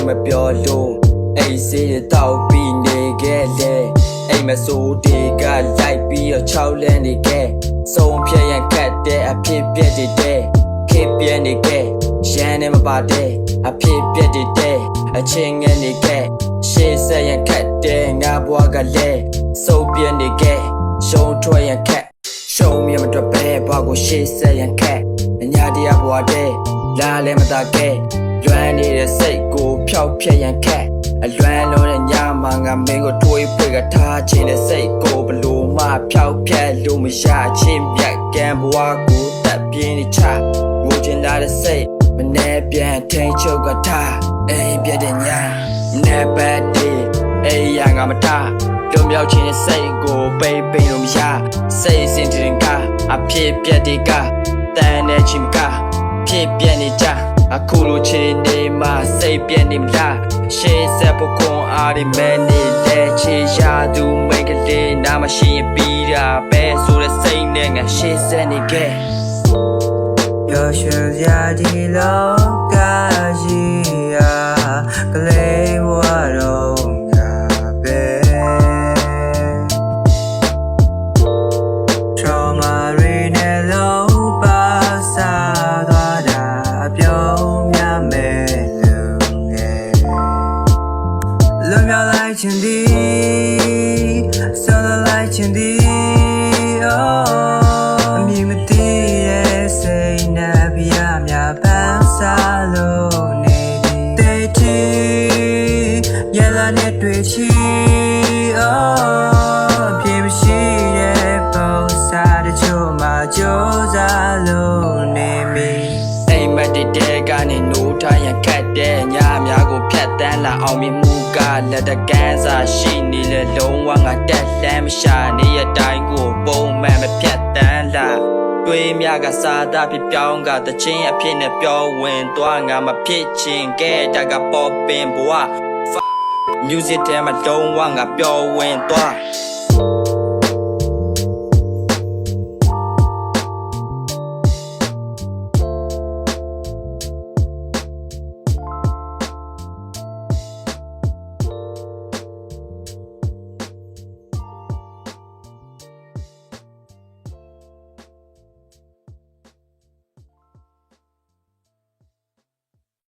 မပြောလို့အိမ်စေးတောက်ပြီးနေခဲ့လေအိမ်မစိုးတေကလိုက်ပြီးတော့6လန်းနေခဲ့စုံဖြတ်ရန်ခတ်တဲ့အဖြစ်ပြက်တဲ့ခေပြဲနေခဲ့ရန်နဲ့မပါတဲ့အဖြစ်ပြက်တဲ့အချင်းငယ်နေခဲ့ရှေ့ဆက်ရန်ခတ်တဲ့ငါဘွားကလည်းစုံပြက်နေခဲ့ရှုံးထွက်ရန်ခတ်ရှုံးမြမတော့ပဲဘွားကိုရှေ့ဆက်ရန်ခတ်ညာတရားဘွားတဲ့လာလဲမတာခဲ့လွမ်းနေတဲ့စိတ်ကိုဖျောက်ဖျက်ရန်ခတ်အလွမ်းလုံးတဲ့ညမှာငါမင်းကိုတွေးဖွေကထားခြင်းတဲ့စိတ်ကိုဘလို့မှဖျောက်ဖျက်လို့မရချင်းမြတ်ကံဘွားကိုတက်ပြင်းနေချငိုချင်လာတဲ့စိတ်မနေပြန်ထိန်ချုပ်ကထားအိမ်ပြတဲ့ညနေပတ်ဒီအိမ်ရငါမထားပြုံးမြောက်ခြင်းတဲ့စိတ်ကိုပိတ်လို့မရစိတ်စင်တင်ကအဖြစ်ပြက်တွေကတန်တဲ့ချင်းကဖြစ်ပြက်နေကြအခုလိုချင်နေမှစိတ်ပြက်နေမလားရှေ့ဆက်ဖို့ခွန်အားတွေမဲ့နေတဲ့ချေရသူမိတ်ကလေးနားမရှိရင်ပြီးတာပဲဆိုတဲ့စိတ်နဲ့ငါရှေ့ဆက်နေခဲ့ပျော်ရွှင်စရာဒီလောကကြီးရာကလေးဘဝတော့ငါပဲTrauma တွေနဲ့လုံးပါစားသွားတာပြုံးမြမယ်လူငယ်လွန်မြောက်လိုက်ခြင်းဒီဆုံးလိုက်ခြင်းဒီအမြင်မတည်ရဲ့စိတ်နဲ့ပြရများပန်းစားလို့နေပြီတေးချီရလာနဲ့တွေ့ချီပြေမရှိတဲ့ပုံစားတချို့မှကြိုးစားလို့နေပြီအိမ်မက်တဲ့ကနေနိုးထားရန်ခတ်တဲ့ညများကိုဖြတ်တန်းလာအောင်မြင်မှုကလက်တကန်းစာရှိနေလေလုံးဝငါတက်တမ်းမရှာနေရတိုင်းကိုပုံမှန်မဖြတ်တန်းလာတွေးမြကစားတာဖြစ်ပြောင်းကတချင်းအဖြစ်နဲ့ပြောဝင်သွားငါမဖြစ်ချင်ခဲ့တကပေါ်ပင်ဘွား music ထဲမှာလုံးဝငါပြောဝင်သွား